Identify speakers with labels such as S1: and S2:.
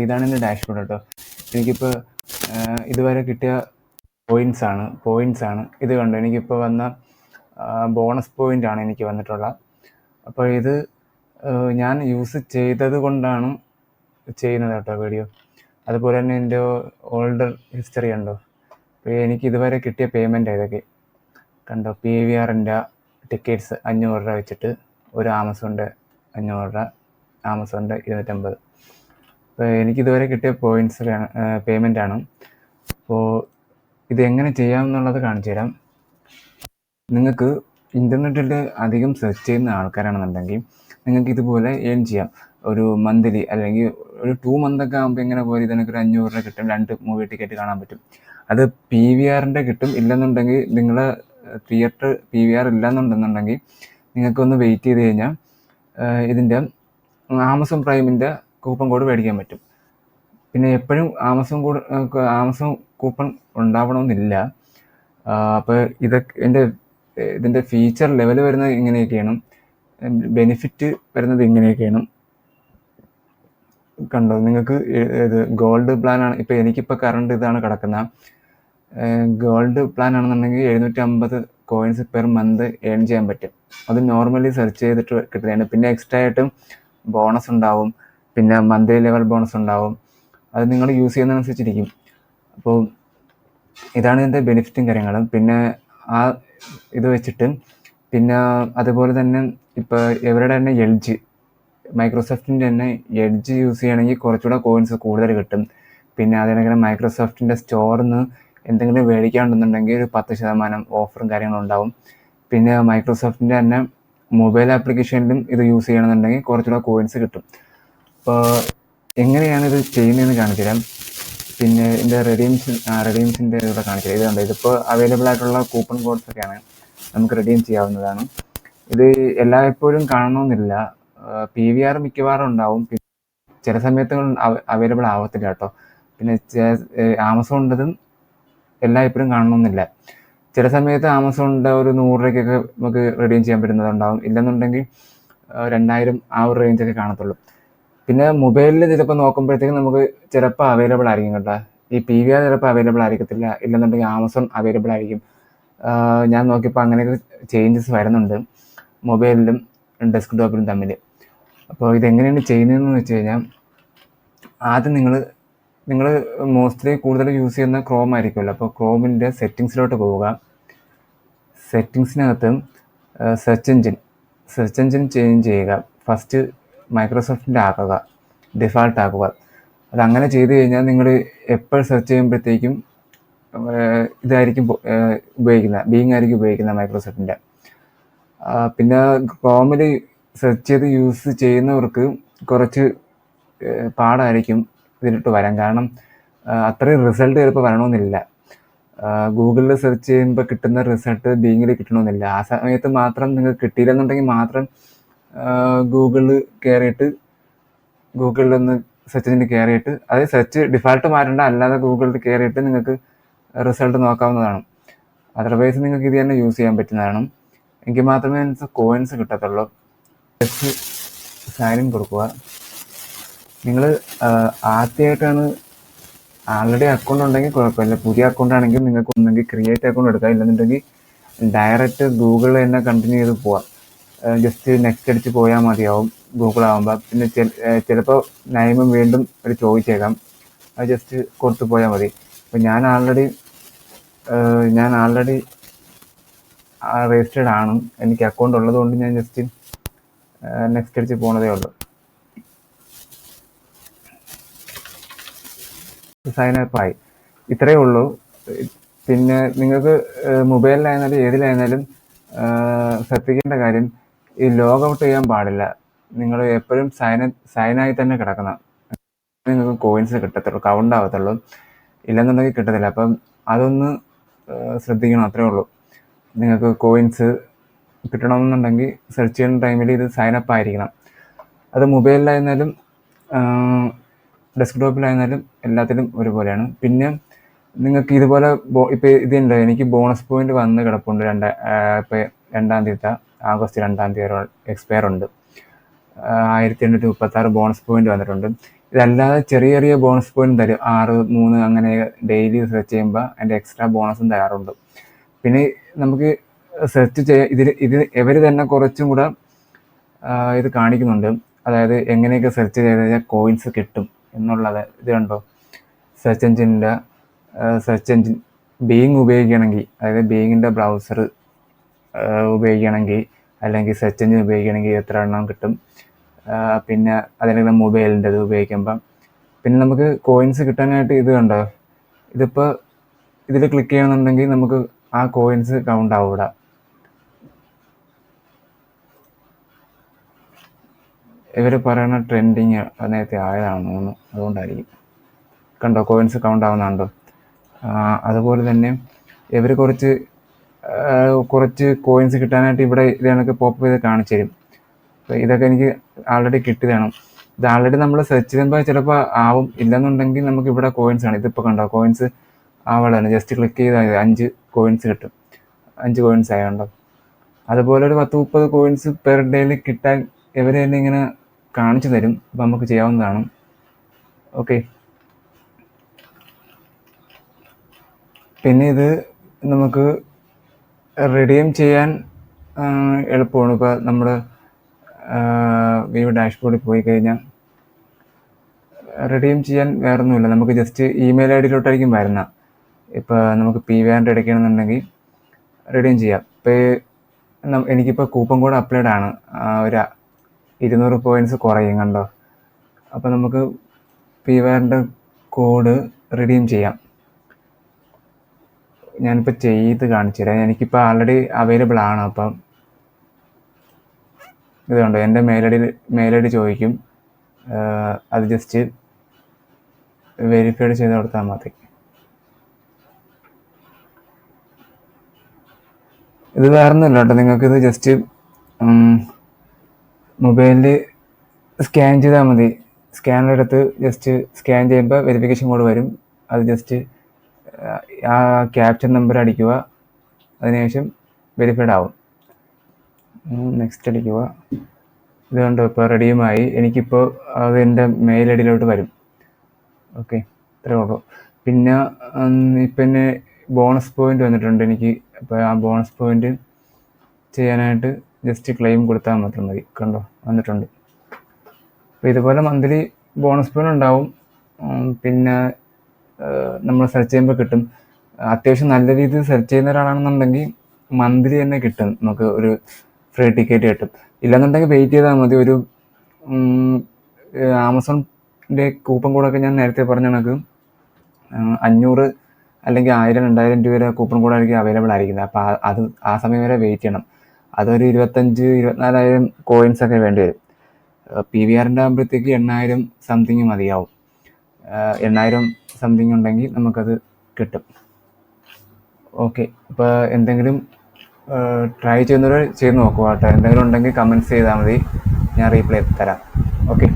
S1: ഇതാണ് എൻ്റെ ഡാഷ്ബോർഡ് കേട്ടോ. എനിക്കിപ്പോൾ ഇതുവരെ കിട്ടിയ പോയിൻറ്റ്സ് ആണ് ഇത് കണ്ടോ. എനിക്കിപ്പോൾ വന്ന ബോണസ് പോയിൻ്റാണ് എനിക്ക് വന്നിട്ടുള്ളത്. അപ്പോൾ ഇത് ഞാൻ യൂസ് ചെയ്തത് കൊണ്ടാണ് ചെയ്യുന്നത് കേട്ടോ വീഡിയോ. അതുപോലെ തന്നെ എൻ്റെ ഓൾഡർ ഹിസ്റ്ററി ഉണ്ടോ. അപ്പോൾ എനിക്ക് ഇതുവരെ കിട്ടിയ പേയ്മെൻറ്റ് ഇതൊക്കെ കണ്ടോ. PVRൻ്റെ ടിക്കറ്റ്സ് 500 രൂപ വെച്ചിട്ട്, ഒരു ആമസോണിൻ്റെ 500 രൂപ, ആമസോണിൻ്റെ 250. അപ്പോൾ എനിക്കിതുവരെ കിട്ടിയ പേയ്മെൻറ്റാണ്. അപ്പോൾ ഇതെങ്ങനെ ചെയ്യാമെന്നുള്ളത് കാണിച്ചു തരാം. നിങ്ങൾക്ക് ഇൻ്റർനെറ്റിൽ അധികം സെർച്ച് ചെയ്യുന്ന ആൾക്കാരാണെന്നുണ്ടെങ്കിൽ നിങ്ങൾക്ക് ഇതുപോലെ ഏൺ ചെയ്യാം. ഒരു മന്ത്ലി അല്ലെങ്കിൽ ഒരു 2 മന്തൊക്കെ ആകുമ്പോൾ എങ്ങനെ പോലെ ഇതിനൊക്കെ 500 രൂപ കിട്ടും. 2 മൂവി ടിക്കറ്റ് കാണാൻ പറ്റും. അത് PVRൻ്റെ കിട്ടും. ഇല്ലെന്നുണ്ടെങ്കിൽ നിങ്ങൾ തിയേറ്റർ PVR ഇല്ലെന്നുണ്ടെന്നുണ്ടെങ്കിൽ നിങ്ങൾക്കൊന്ന് വെയിറ്റ് ചെയ്ത് കഴിഞ്ഞാൽ ഇതിൻ്റെ ആമസോൺ പ്രൈമിൻ്റെ കൂപ്പൺ കോഡ് മേടിക്കാൻ പറ്റും. പിന്നെ എപ്പോഴും ആമസോൺ കൂപ്പൺ ഉണ്ടാവണമെന്നില്ല. അപ്പോൾ ഇതിൻ്റെ ഫീച്ചർ ലെവൽ വരുന്നത് ഇങ്ങനെയൊക്കെയാണ്, ബെനിഫിറ്റ് വരുന്നത് ഇങ്ങനെയൊക്കെയാണ്. കണ്ടോ, നിങ്ങൾക്ക് ഇത് ഗോൾഡ് പ്ലാനാണ്. ഇപ്പോൾ എനിക്കിപ്പോൾ കറണ്ട് ഇതാണ് കിടക്കുന്ന. ഗോൾഡ് പ്ലാൻ ആണെന്നുണ്ടെങ്കിൽ 750 കോയിൻസ് പെർ മന്ത് ഏൺ ചെയ്യാൻ പറ്റും. അത് നോർമലി സെർച്ച് ചെയ്തിട്ട് കിട്ടുന്നതാണ്. പിന്നെ എക്സ്ട്രാ ആയിട്ട് ബോണസ് ഉണ്ടാവും, പിന്നെ മന്ത്ലി ലെവൽ ബോണസ് ഉണ്ടാവും. അത് നിങ്ങൾ യൂസ് ചെയ്യുന്നതനുസരിച്ചിരിക്കും. അപ്പോൾ ഇതാണ് ഇതിൻ്റെ ബെനിഫിറ്റും കാര്യങ്ങളും. പിന്നെ ഇത് വെച്ചിട്ട് പിന്നെ അതുപോലെ തന്നെ ഇപ്പോൾ ഇവരുടെ തന്നെ മൈക്രോസോഫ്റ്റിൻ്റെ തന്നെ എഡ്ജ് യൂസ് ചെയ്യുകയാണെങ്കിൽ കുറച്ചുകൂടെ കോയിൻസ് കൂടുതൽ കിട്ടും. പിന്നെ അതിനങ്ങനെ മൈക്രോസോഫ്റ്റിൻ്റെ സ്റ്റോറിൽ നിന്ന് എന്തെങ്കിലും മേടിക്കാണ്ടെന്നുണ്ടെങ്കിൽ ഒരു 10% ഓഫറും കാര്യങ്ങളും ഉണ്ടാവും. പിന്നെ മൈക്രോസോഫ്റ്റിൻ്റെ തന്നെ മൊബൈൽ ആപ്ലിക്കേഷനിലും ഇത് യൂസ് ചെയ്യണമെന്നുണ്ടെങ്കിൽ കുറച്ചുകൂടെ കോയിൻസ് കിട്ടും. അപ്പോൾ എങ്ങനെയാണ് ഇത് ചെയ്യുന്നതെന്ന് കാണിച്ചു തരാം. പിന്നെ ഇതിൻ്റെ റെഡീംസിൻ്റെ ഇവിടെ കാണിച്ചു തരാം. ഇതുണ്ട്, ഇതിപ്പോൾ അവൈലബിൾ ആയിട്ടുള്ള കൂപ്പൺ കോഡ്സൊക്കെയാണ്, നമുക്ക് റെഡീം ചെയ്യാവുന്നതാണ്. ഇത് എല്ലായ്പ്പോഴും കാണണമെന്നില്ല. PVR മിക്കവാറും ഉണ്ടാവും, ചില സമയത്ത് അവൈലബിൾ ആവത്തില്ല കേട്ടോ. പിന്നെ ആമസോണിൻ്റെതും എല്ലായ്പ്പോഴും കാണണമെന്നില്ല. ചില സമയത്ത് ആമസോണിൻ്റെ ഒരു 100 രൂപയ്ക്കൊക്കെ നമുക്ക് റെഡീം ചെയ്യാൻ പറ്റുന്നതുണ്ടാവും. ഇല്ലെന്നുണ്ടെങ്കിൽ 2000 ആ ഒരു റേഞ്ചൊക്കെ കാണത്തുള്ളൂ. പിന്നെ മൊബൈലിൽ ചിലപ്പോൾ നോക്കുമ്പോഴത്തേക്കും നമുക്ക് ചിലപ്പോൾ അവൈലബിൾ ആയിരിക്കും കേട്ടോ. ഈ PVR ചിലപ്പോൾ അവൈലബിൾ ആയിരിക്കത്തില്ല, ഇല്ലെന്നുണ്ടെങ്കിൽ ആമസോൺ അവൈലബിൾ ആയിരിക്കും. ഞാൻ നോക്കിയപ്പോൾ അങ്ങനെയൊക്കെ ചേഞ്ചസ് വരുന്നുണ്ട് മൊബൈലിലും ഡെസ്ക്ടോപ്പിലും തമ്മിൽ. അപ്പോൾ ഇതെങ്ങനെയാണ് ചെയ്യുന്നതെന്ന് വെച്ച് കഴിഞ്ഞാൽ, ആദ്യം നിങ്ങൾ മോസ്റ്റ്ലി കൂടുതൽ യൂസ് ചെയ്യുന്ന ക്രോം ആയിരിക്കുമല്ലോ. അപ്പോൾ ക്രോമിൻ്റെ സെറ്റിങ്സിലോട്ട് പോവുക. സെറ്റിങ്സിനകത്ത് സെർച്ച് എഞ്ചിൻ ചേഞ്ച് ചെയ്യുക. ഫസ്റ്റ് മൈക്രോസോഫ്റ്റിൻ്റെ ആക്കുക, ഡിഫാൾട്ട് ആക്കുക. അതങ്ങനെ ചെയ്ത് കഴിഞ്ഞാൽ നിങ്ങൾ എപ്പോൾ സെർച്ച് ചെയ്യുമ്പോഴത്തേക്കും ഇതായിരിക്കും ഉപയോഗിക്കുന്നത്, ബീങ് ആയിരിക്കും ഉപയോഗിക്കുന്നത് മൈക്രോസോഫ്റ്റിൻ്റെ. പിന്നെ ക്രോമിൽ സെർച്ച് ചെയ്ത് യൂസ് ചെയ്യുന്നവർക്ക് കുറച്ച് പാടായിരിക്കും ഇതിലിട്ട് വരാൻ. കാരണം അത്രയും റിസൾട്ട് ചിലപ്പോൾ വരണമെന്നില്ല. ഗൂഗിളിൽ സെർച്ച് ചെയ്യുമ്പോൾ കിട്ടുന്ന റിസൾട്ട് ബീങ്ങിൽ കിട്ടണമെന്നില്ല. ആ സമയത്ത് മാത്രം നിങ്ങൾക്ക് കിട്ടിയില്ലെന്നുണ്ടെങ്കിൽ മാത്രം ഗൂഗിളിലൊന്ന് സെർച്ച് എഞ്ചിന് കയറിയിട്ട്, അത് സെർച്ച് ഡിഫാൾട്ട് മാറ്റേണ്ട, അല്ലാതെ ഗൂഗിളിൽ കയറിയിട്ട് നിങ്ങൾക്ക് റിസൾട്ട് നോക്കാവുന്നതാണ്. അതർവൈസ് നിങ്ങൾക്ക് ഇത് തന്നെ യൂസ് ചെയ്യാൻ പറ്റുന്നതാണ്. എങ്കിൽ മാത്രമേ കോയിൻസ് കിട്ടത്തുള്ളൂ. ജസ്റ്റ് സൈൻ ഇൻ കൊടുക്കുക. നിങ്ങൾ ആദ്യമായിട്ടാണ്, ആൾറെഡി അക്കൗണ്ട് ഉണ്ടെങ്കിൽ കുഴപ്പമില്ല. പുതിയ അക്കൗണ്ട് ആണെങ്കിൽ നിങ്ങൾക്ക് ഒന്നെങ്കിൽ ക്രിയേറ്റ് അക്കൗണ്ട് എടുക്കാം, ഇല്ലെന്നുണ്ടെങ്കിൽ ഡയറക്റ്റ് ഗൂഗിളിൽ തന്നെ കണ്ടിന്യൂ ചെയ്ത് പോവാം. ജസ്റ്റ് നെക്സ്റ്റ് അടിച്ച് പോയാൽ മതിയാവും ഗൂഗിൾ ആകുമ്പോൾ. പിന്നെ ചിലപ്പോൾ നൈമും വീണ്ടും ഒരു ചോദിച്ചേക്കാം, അത് ജസ്റ്റ് കൊടുത്തു പോയാൽ മതി. അപ്പോൾ ഞാൻ ആൾറെഡി രജിസ്റ്റേർഡ് ആണ്, എനിക്ക് അക്കൗണ്ട് ഉള്ളതുകൊണ്ട് ഞാൻ ജസ്റ്റ് നെക്സ്റ്റ് അടിച്ച് പോണതേ ഉള്ളൂ. സൈനപ്പായി, ഇത്രയേ ഉള്ളൂ. പിന്നെ നിങ്ങൾക്ക് മൊബൈലിലായിരുന്നാലും ഏതിലായിരുന്നാലും ശ്രദ്ധിക്കേണ്ട കാര്യം, ഈ ലോഗ് ഔട്ട് ചെയ്യാൻ പാടില്ല. നിങ്ങൾ എപ്പോഴും സൈനായി തന്നെ കിടക്കണം. നിങ്ങൾക്ക് കോയിൻസ് കിട്ടത്തുള്ളൂ, കൗണ്ട് ആവത്തുള്ളൂ. ഇല്ലെന്നുണ്ടെങ്കിൽ കിട്ടത്തില്ല. അപ്പം അതൊന്ന് ശ്രദ്ധിക്കണം, അത്രേ ഉള്ളൂ. നിങ്ങൾക്ക് കോയിൻസ് കിട്ടണമെന്നുണ്ടെങ്കിൽ സെർച്ച് ചെയ്യുന്ന ടൈമിൽ ഇത് സൈനപ്പ് ആയിരിക്കണം. അത് മൊബൈലിലായിരുന്നാലും ഡെസ്ക്ടോപ്പിലായിരുന്നാലും എല്ലാത്തിലും ഒരുപോലെയാണ്. പിന്നെ നിങ്ങൾക്ക് ഇതുപോലെ ഇപ്പോൾ ഇതുണ്ട്, എനിക്ക് ബോണസ് പോയിന്റ് വന്ന് കിടപ്പുണ്ട്. ഇപ്പോൾ 2-ാം തീയതി, ആഗസ്റ്റ് 2-ാം തീയതി എക്സ്പയർ ഉണ്ട്. 1836 ബോണസ് പോയിന്റ് വന്നിട്ടുണ്ട്. ഇതല്ലാതെ ചെറിയ ചെറിയ ബോണസ് പോയിന്റ് തരും, 6, 3 അങ്ങനെ ഡെയിലി സെർച്ച് ചെയ്യുമ്പോൾ അതിൻ്റെ എക്സ്ട്രാ ബോണസും തരാറുണ്ട്. പിന്നെ നമുക്ക് സെർച്ച് ചെയ്യാൻ ഇവർ തന്നെ കുറച്ചും കൂടെ ഇത് കാണിക്കുന്നുണ്ട്. അതായത് എങ്ങനെയൊക്കെ സെർച്ച് ചെയ്ത് കഴിഞ്ഞാൽ കോയിൻസ് കിട്ടും എന്നുള്ളത്. ഇത് കണ്ടോ, സെർച്ച് എഞ്ചിൻ ബീയിങ് ഉപയോഗിക്കുകയാണെങ്കിൽ, അതായത് ബീയിങ്ങിൻ്റെ ബ്രൗസർ ഉപയോഗിക്കുകയാണെങ്കിൽ അല്ലെങ്കിൽ സെർച്ച് എഞ്ചിൻ ഉപയോഗിക്കുകയാണെങ്കിൽ എത്ര എണ്ണം കിട്ടും, പിന്നെ അതിനുള്ള മൊബൈലിൻ്റെ ഇത് ഉപയോഗിക്കുമ്പം പിന്നെ നമുക്ക് കോയിൻസ് കിട്ടാനായിട്ട് ഇത് കണ്ടോ, ഇതിപ്പോൾ ഇതിൽ ക്ലിക്ക് ചെയ്യണമെന്നുണ്ടെങ്കിൽ നമുക്ക് ആ കോയിൻസ് കൗണ്ട് ആവും. ഇവിടെ ഇവർ പറയുന്ന ട്രെൻഡിങ് നേരത്തെ ആയതാണെന്ന് തോന്നുന്നു, അതുകൊണ്ടായിരിക്കും. കണ്ടോ കോയിൻസ് കൗണ്ട് ആവുന്നുണ്ടോ. അതുപോലെ തന്നെ ഇവർ കുറച്ച് കോയിൻസ് കിട്ടാനായിട്ട് ഇവിടെ ഇത് കണക്ക് പോപ്പ് ചെയ്ത് കാണിച്ചു തരും. അപ്പോൾ ഇതൊക്കെ എനിക്ക് ആൾറെഡി കിട്ടിയതാണ്. ഇത് ആൾറെഡി നമ്മൾ സെർച്ച് ചെയ്യുമ്പോൾ ചിലപ്പോൾ ആവും, ഇല്ലെന്നുണ്ടെങ്കിൽ നമുക്ക് ഇവിടെ കോയിൻസ് ആണ്. ഇതിപ്പോൾ കണ്ടോ കോയിൻസ് ആവളാണ്, ജസ്റ്റ് ക്ലിക്ക് ചെയ്താൽ 5 കോയിൻസ് കിട്ടും. 5 കോയിൻസ് ആയതുണ്ടോ. അതുപോലെ ഒരു 10-30 കോയിൻസ് പെർ ഡേയിൽ കിട്ടാൻ ഇവർ തന്നെ ഇങ്ങനെ കാണിച്ചു തരും. അപ്പം നമുക്ക് ചെയ്യാവുന്നതാണ്. ഓക്കെ, പിന്നെ ഇത് നമുക്ക് റിഡീം ചെയ്യാൻ എളുപ്പമാണ്. ഇപ്പോൾ നമ്മൾ വ്യൂ ഡാഷ്ബോർഡിൽ പോയി കഴിഞ്ഞാൽ റിഡീം ചെയ്യാൻ വേറൊന്നുമില്ല, നമുക്ക് ജസ്റ്റ് ഇമെയിൽ ഐ ഡിയിലോട്ടായിരിക്കും വരുന്നത്. ഇപ്പോൾ നമുക്ക് PVR എടുക്കണമെന്നുണ്ടെങ്കിൽ റിഡീം ചെയ്യാം. ഇപ്പോൾ എനിക്കിപ്പോൾ കൂപ്പൺ കോഡ് അപ്ലൈഡ് ആണ്, ഒരു 200 പോയിൻറ്റ്സ് കുറയും കണ്ടോ. അപ്പോൾ നമുക്ക് PVR കോഡ് റിഡീം ചെയ്യാം. ഞാനിപ്പോൾ ചെയ്ത് കാണിച്ചു തരാം. എനിക്കിപ്പോൾ ആൾറെഡി അവൈലബിൾ ആണ്. അപ്പം ഇത് കണ്ടോ, എൻ്റെ മെയിൽ ഐ ഡി ചോദിക്കും, അത് ജസ്റ്റ് വെരിഫൈഡ് ചെയ്ത് കൊടുത്താൽ മതി. ഇത് വേറൊന്നുമില്ല കേട്ടോ, നിങ്ങൾക്കിത് ജസ്റ്റ് മൊബൈലിൽ സ്കാൻ ചെയ്താൽ മതി. സ്കാനറെടുത്ത് ജസ്റ്റ് സ്കാൻ ചെയ്യുമ്പോൾ വെരിഫിക്കേഷൻ കോഡ് വരും. അത് ജസ്റ്റ് ആ ക്യാപ്ചർ നമ്പർ അടിക്കുക, അതിനുശേഷം വെരിഫൈഡ് ആവും. നെക്സ്റ്റ് അടിക്കുക. ഇത് കണ്ടോ ഇപ്പോൾ റെഡിയുമായി. എനിക്കിപ്പോൾ അത് എൻ്റെ മെയിൽ ഐ ഡിയിലോട്ട് വരും. ഓക്കെ, ഇത്രയേ ഉള്ളൂ. പിന്നെ പിന്നെ ബോണസ് പോയിൻ്റ് വന്നിട്ടുണ്ട് എനിക്ക്. അപ്പോൾ ആ ബോണസ് പോയിൻ്റ് ചെയ്യാനായിട്ട് ജസ്റ്റ് ക്ലെയിം കൊടുത്താൽ മാത്രം മതി. കണ്ടോ വന്നിട്ടുണ്ട്. അപ്പോൾ ഇതുപോലെ മന്ത്ലി ബോണസ് പോയിൻ്റ് ഉണ്ടാവും. പിന്നെ നമ്മൾ സെർച്ച് ചെയ്യുമ്പോൾ കിട്ടും. അത്യാവശ്യം നല്ല രീതിയിൽ സെർച്ച് ചെയ്യുന്ന ഒരാളാണെന്നുണ്ടെങ്കിൽ മന്ത്ലി തന്നെ കിട്ടും, നമുക്ക് ഒരു ഫ്രീ ടിക്കറ്റ് കിട്ടും. ഇല്ലെന്നുണ്ടെങ്കിൽ വെയിറ്റ് ചെയ്താൽ മതി. ഒരു ആമസോണിൻ്റെ കൂപ്പൺ കോഡൊക്കെ ഞാൻ നേരത്തെ പറഞ്ഞ കണക്ക് 500 അല്ലെങ്കിൽ 1000, 2000 രൂപ വരെ കൂപ്പൺ കോഡായിരിക്കും അവൈലബിൾ ആയിരിക്കുന്നത്. അപ്പോൾ ആ സമയം വരെ വെയിറ്റ് ചെയ്യണം. അതൊരു 25,000-24,000 കോയിൻസൊക്കെ വേണ്ടി വരും. PVRൻ്റെ ആകുമ്പോഴത്തേക്ക് 8,000 സംതിങ് മതിയാവും. 8,000 സംതിങ് ഉണ്ടെങ്കിൽ നമുക്കത് കിട്ടും. ഓക്കെ, അപ്പോൾ എന്തെങ്കിലും ട്രൈ ചെയ്യുന്നവർ ചെയ്ത് നോക്കുക കേട്ടോ. എന്തെങ്കിലും ഉണ്ടെങ്കിൽ കമൻറ്റ്സ് ചെയ്താൽ മതി, ഞാൻ റീപ്ലൈ തരാം. ഓക്കെ.